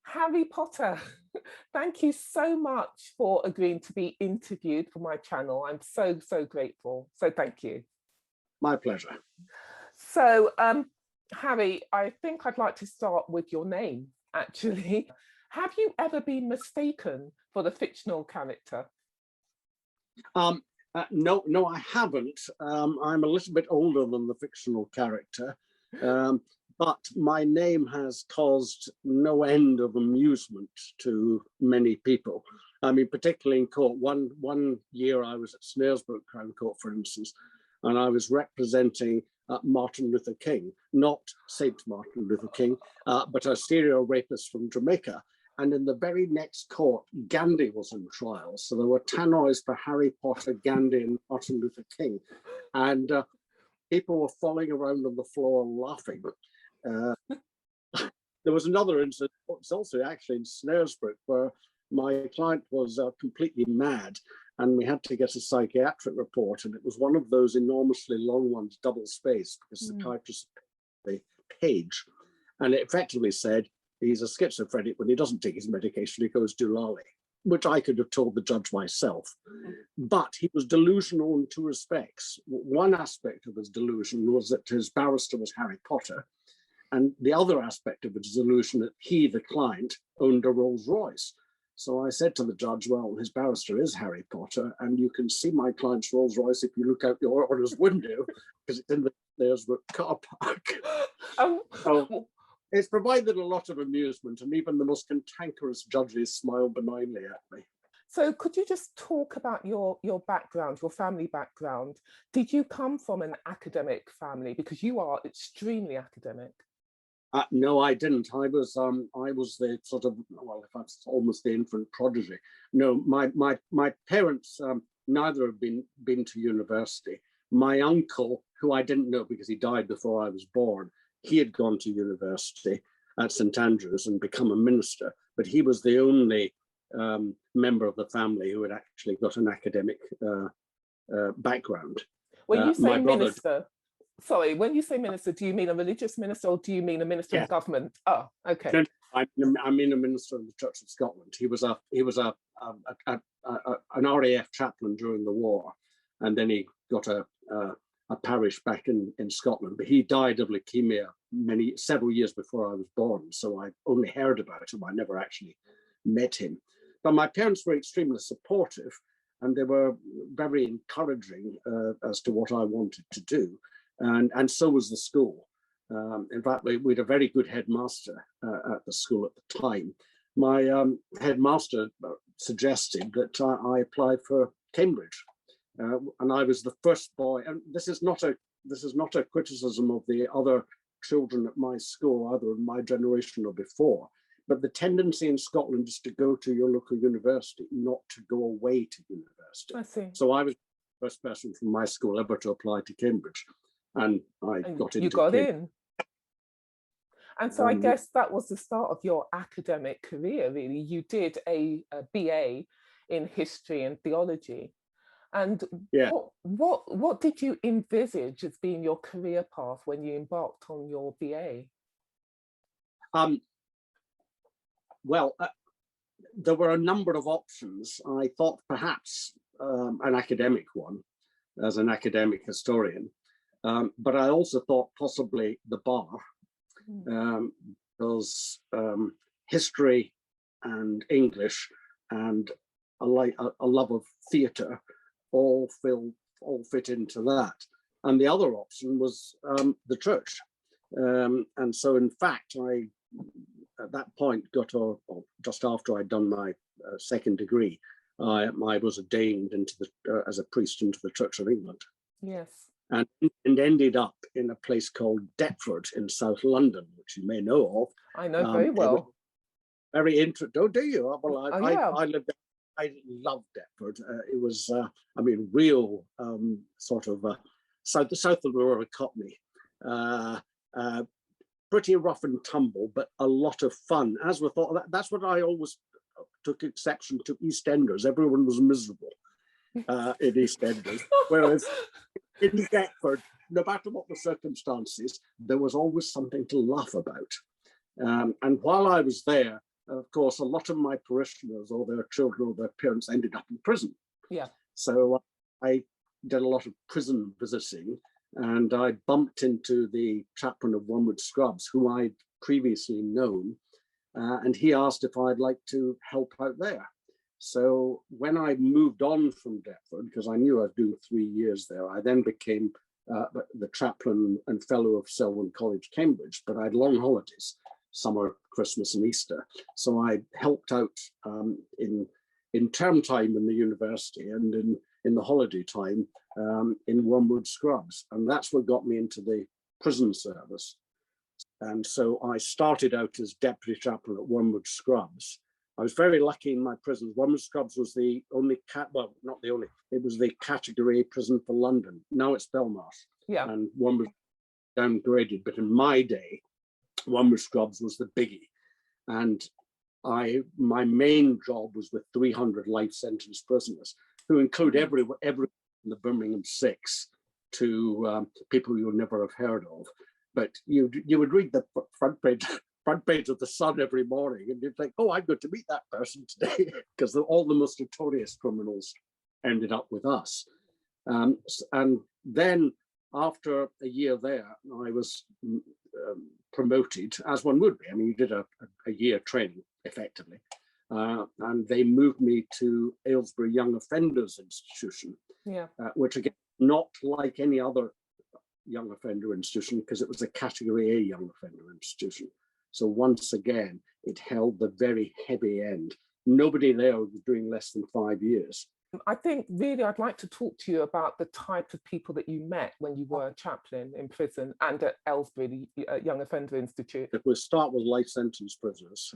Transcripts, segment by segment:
Harry Potter, thank you so much for agreeing to be interviewed for my channel. I'm so grateful. So thank you. My pleasure. So, Harry, I think I'd like to start with your name, actually. Have you ever been mistaken for the fictional character? No, I haven't. I'm a little bit older than the fictional character, but my name has caused no end of amusement to many people. I mean, particularly in court. One year I was at Snaresbrook Crown Court, for instance, and I was representing Martin Luther King, not Saint Martin Luther King, but a serial rapist from Jamaica. And in the very next court, Gandhi was in trial. So there were tannoys for Harry Potter, Gandhi, and Martin Luther King. And people were falling around on the floor laughing. There was another incident, it's also actually in Snaresbrook, where my client was completely mad and we had to get a psychiatric report. And it was one of those enormously long ones, double spaced, because the psychiatrist the page. And it effectively said, he's a schizophrenic. When he doesn't take his medication, he goes doolally, which I could have told the judge myself. But he was delusional in two respects. One aspect of his delusion was that his barrister was Harry Potter. And the other aspect of his delusion that he, the client, owned a Rolls Royce. So I said to the judge, well, his barrister is Harry Potter, and you can see my client's Rolls Royce if you look out your honour's window, because it's in the Snaresbrook car park. So, it's provided a lot of amusement, and even the most cantankerous judges smile benignly at me. So could you just talk about your background, your family background? Did you come from an academic family? Because you are extremely academic. No, I didn't. I was the sort of, well, if that's almost the infant prodigy. No, my parents neither have been to university. My uncle, who I didn't know because he died before I was born, he had gone to university at St Andrews and become a minister, but he was the only member of the family who had actually got an academic background. When you say minister, sorry, when you say minister, do you mean a religious minister or do you mean a minister of government? Oh, okay. No, I mean a minister of the Church of Scotland. He was an RAF chaplain during the war, and then he got a parish back in Scotland, but he died of leukemia several years before I was born. So I only heard about him. I never actually met him. But my parents were extremely supportive, and they were very encouraging as to what I wanted to do. And so was the school. In fact, we had a very good headmaster at the school at the time. My headmaster suggested that I apply for Cambridge. And I was the first boy, and this is not a criticism of the other children at my school, either in my generation or before, but the tendency in Scotland is to go to your local university, not to go away to university. I see. So I was the first person from my school ever to apply to Cambridge, and got into. You got in. And so I guess that was the start of your academic career, really. You did a BA in history and theology. And what did you envisage as being your career path when you embarked on your BA? Well, there were a number of options. I thought perhaps an academic one, as an academic historian, but I also thought possibly the bar, because history and English and a love of theatre all fit into that. And the other option was the church. And so in fact, I, at that point, or just after I'd done my second degree, I was ordained as a priest into the Church of England. Yes. And ended up in a place called Deptford in South London, which you may know of. I know very well. Very interesting. Oh, do you? Well, yeah. I lived there. I loved Deptford. It was, I mean, real sort of south of the River Cockney. Pretty rough and tumble, but a lot of fun. As we thought, that's what I always took exception to EastEnders. Everyone was miserable in EastEnders, whereas in Deptford, no matter what the circumstances, there was always something to laugh about. And while I was there, of course, a lot of my parishioners or their children or their parents ended up in prison. Yeah. So I did a lot of prison visiting, and I bumped into the chaplain of Wormwood Scrubs, who I'd previously known, and he asked if I'd like to help out there. So when I moved on from Deptford, because I knew I was doing 3 years there, I then became the chaplain and fellow of Selwyn College, Cambridge, but I had long holidays, summer, Christmas and Easter. So I helped out in term time in the university and in the holiday time in Wormwood Scrubs. And that's what got me into the prison service. And so I started out as deputy chaplain at Wormwood Scrubs. I was very lucky in my prison. Wormwood Scrubs was the only, well, not the only, it was the category A prison for London. Now it's Belmarsh. Yeah. And Wormwood downgraded, but in my day, Wormwood Scrubs was the biggie. And my main job was with 300 life sentence prisoners, who include every in the Birmingham Six to people you'll never have heard of. But you would read the front page of the Sun every morning, and you'd think, oh, I'm going to meet that person today, because all the most notorious criminals ended up with us. And then after a year there, I was promoted, as one would be. I mean, you did a year training, effectively. And they moved me to Aylesbury Young Offenders Institution, which again, not like any other young offender institution, because it was a category A young offender institution. So once again, it held the very heavy end. Nobody there was doing less than 5 years. I think really I'd like to talk to you about the type of people that you met when you were a chaplain in prison and at Aylesbury Young Offender Institute. If we start with life sentence prisoners,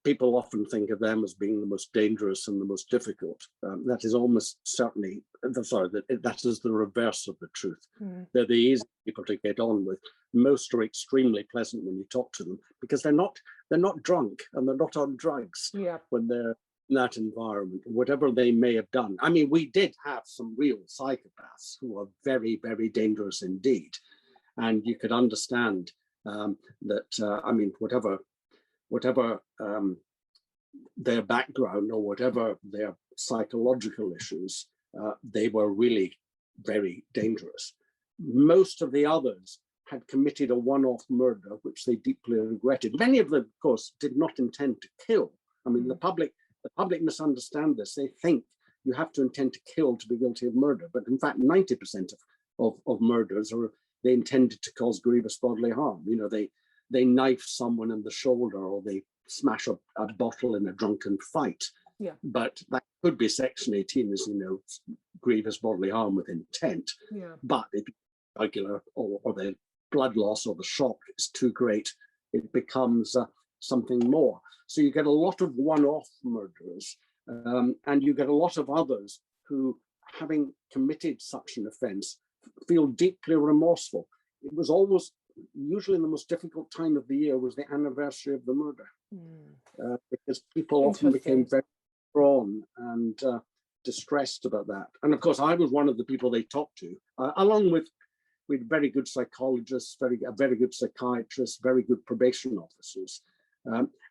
people often think of them as being the most dangerous and the most difficult. That is almost certainly, that is the reverse of the truth. They're the easy people to get on with. Most are extremely pleasant when you talk to them, because they're not drunk and they're not on drugs when they're in that environment, whatever they may have done. I mean, we did have some real psychopaths who are very, very dangerous indeed. And you could understand that, I mean, whatever their background or whatever their psychological issues, they were really very dangerous. Most of the others had committed a one-off murder, which they deeply regretted. Many of them, of course, did not intend to kill. I mean, the public misunderstand this. They think you have to intend to kill to be guilty of murder, but in fact, 90% of murders they intended to cause grievous bodily harm. You know, they knife someone in the shoulder, or they smash a bottle in a drunken fight. Yeah. But that could be Section 18, as you know, grievous bodily harm with intent. Yeah. But if regular or the blood loss or the shock is too great, it becomes something more. So you get a lot of one-off murderers, and you get a lot of others who, having committed such an offence, feel deeply remorseful. It was always, usually the most difficult time of the year was the anniversary of the murder, because people often became very drawn and distressed about that. And of course, I was one of the people they talked to, along with very good psychologists, a very good psychiatrists, very good probation officers,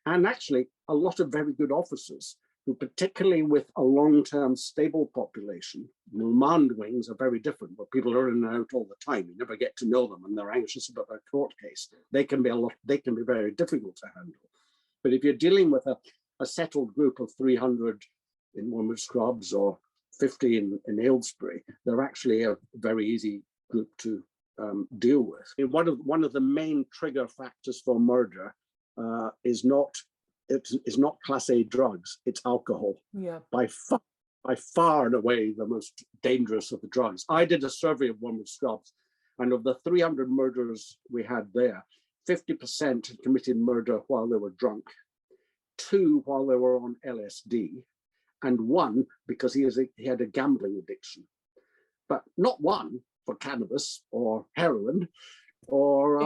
and actually a lot of very good officers who, particularly with a long-term stable population, remand wings are very different, where people are in and out all the time. You never get to know them, and they're anxious about their court case. They can be very difficult to handle. But if you're dealing with a settled group of 300 in Wormwood Scrubs or 50 in Aylesbury, they're actually a very easy group to deal with. And one of the main trigger factors for murder is not Class A drugs, it's alcohol. Yeah. By far and away the most dangerous of the drugs. I did a survey of Wormwood Scrubs, and of the 300 murderers we had there, 50% had committed murder while they were drunk, 2 while they were on LSD, and 1 because he had a gambling addiction. But not 1 for cannabis or heroin or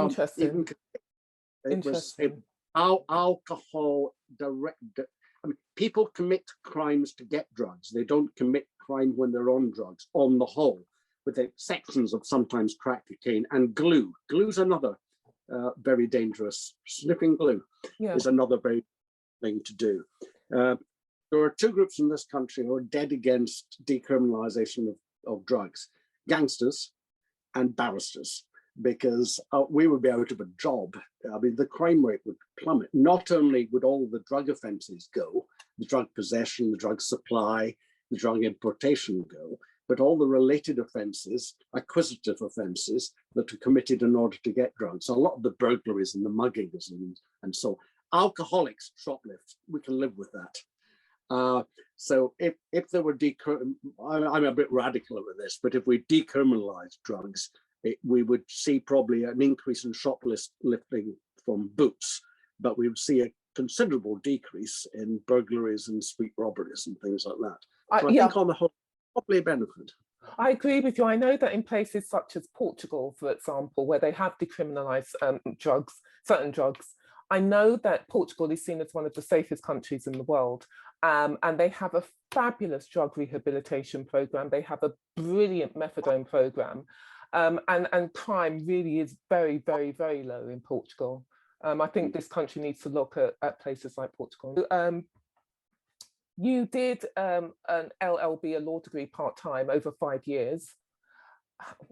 Interesting. Alcohol direct. I mean, people commit crimes to get drugs. They don't commit crime when they're on drugs, on the whole, with exceptions of sometimes crack cocaine and glue. Glue's another very dangerous. Sniffing glue is another very thing to do. There are two groups in this country who are dead against decriminalisation of drugs: gangsters and barristers, because we would be out of a job. I mean, the crime rate would plummet. Not only would all the drug offences go, the drug possession, the drug supply, the drug importation go, but all the related offences, acquisitive offences that are committed in order to get drugs. So a lot of the burglaries and the muggings and so alcoholics, shoplift, we can live with that. So if there were I'm a bit radical with this, but if we decriminalised drugs, we would see probably an increase in shoplifting from boots, but we would see a considerable decrease in burglaries and street robberies and things like that. So I think on the whole, probably a benefit. I agree with you. I know that in places such as Portugal, for example, where they have decriminalised certain drugs, I know that Portugal is seen as one of the safest countries in the world, and they have a fabulous drug rehabilitation program. They have a brilliant methadone program, and crime really is very, very, very low in Portugal. I think this country needs to look at places like Portugal. You did an LLB, a law degree, part-time over 5 years.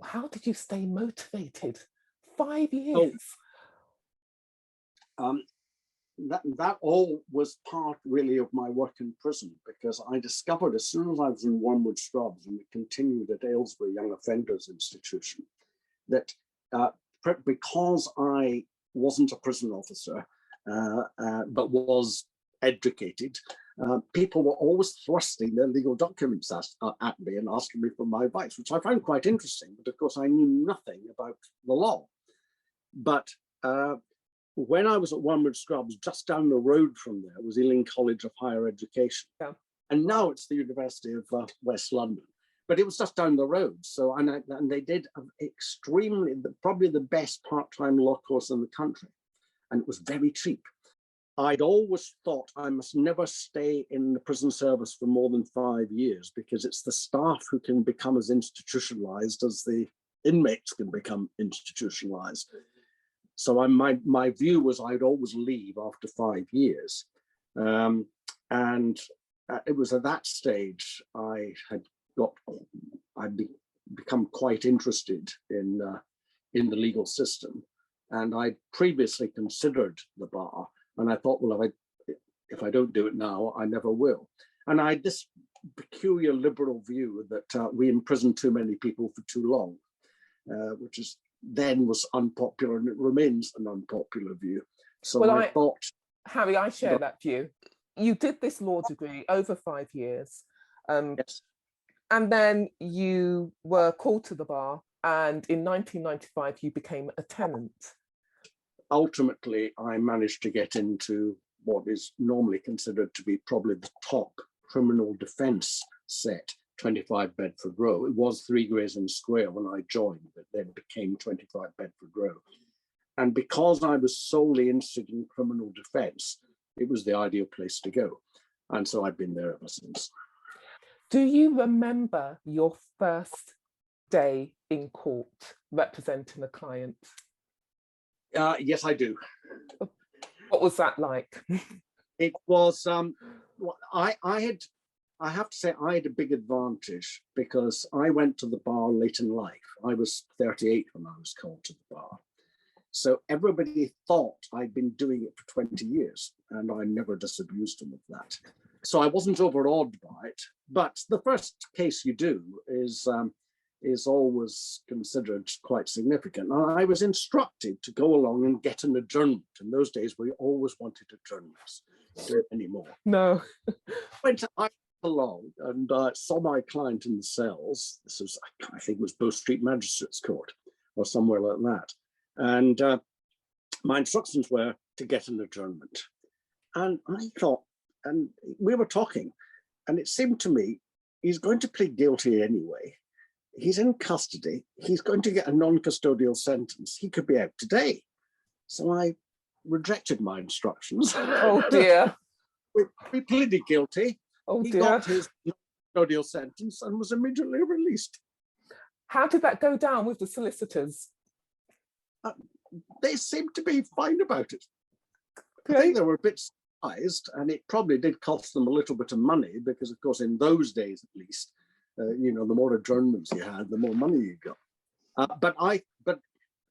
How did you stay motivated? 5 years? That all was part really of my work in prison, because I discovered as soon as I was in Wormwood Scrubs and it continued at Aylesbury Young Offenders Institution, that because I wasn't a prison officer, but was educated, people were always thrusting their legal documents at me and asking me for my advice, which I found quite interesting. But of course, I knew nothing about the law. But when I was at Wormwood Scrubs, just down the road from there was Ealing College of Higher Education. Yeah. And now it's the University of West London. But it was just down the road. So, and they did probably the best part-time law course in the country. And it was very cheap. I'd always thought I must never stay in the prison service for more than 5 years, because it's the staff who can become as institutionalized as the inmates can become institutionalized. So my view was I'd always leave after 5 years. And it was at that stage I'd become quite interested in the legal system. And I'd previously considered the bar. And I thought, well, if I don't do it now, I never will. And I had this peculiar liberal view that we imprison too many people for too long, which then was unpopular, and it remains an unpopular view. So well, I thought... Harry, I share that view. You did this law degree over 5 years. Yes. And then you were called to the bar, and in 1995, you became a tenant. Ultimately, I managed to get into what is normally considered to be probably the top criminal defence set, 25 Bedford Row. It was 3 Grayson Square when I joined, but then became 25 Bedford Row. And because I was solely interested in criminal defence, it was the ideal place to go. And so I've been there ever since. Do you remember your first day in court representing a client? Yes, I do. What was that like? It was, I have to say I had a big advantage, because I went to the bar late in life. I was 38 when I was called to the bar. So everybody thought I'd been doing it for 20 years, and I never disabused them of that. So I wasn't overawed by it. But the first case you do is always considered quite significant. And I was instructed to go along and get an adjournment. In those days, we always wanted adjournments. Don't do it anymore. No. I went along and saw my client in the cells. This was, I think it was Bow Street Magistrates Court or somewhere like that. And my instructions were to get an adjournment. And I thought, and we were talking, and it seemed to me, he's going to plead guilty anyway. He's in custody. He's going to get a non-custodial sentence. He could be out today. So I rejected my instructions. Oh dear. We pleaded guilty. Oh dear. He got his non-custodial sentence and was immediately released. How did that go down with the solicitors? They seemed to be fine about it. Great. I think they were a bit and it probably did cost them a little bit of money because, of course, in those days at least, you know, the more adjournments you had, the more money you got. But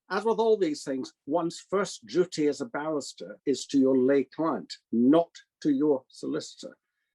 as with all these things, one's first duty as a barrister is to your lay client, not to your solicitor.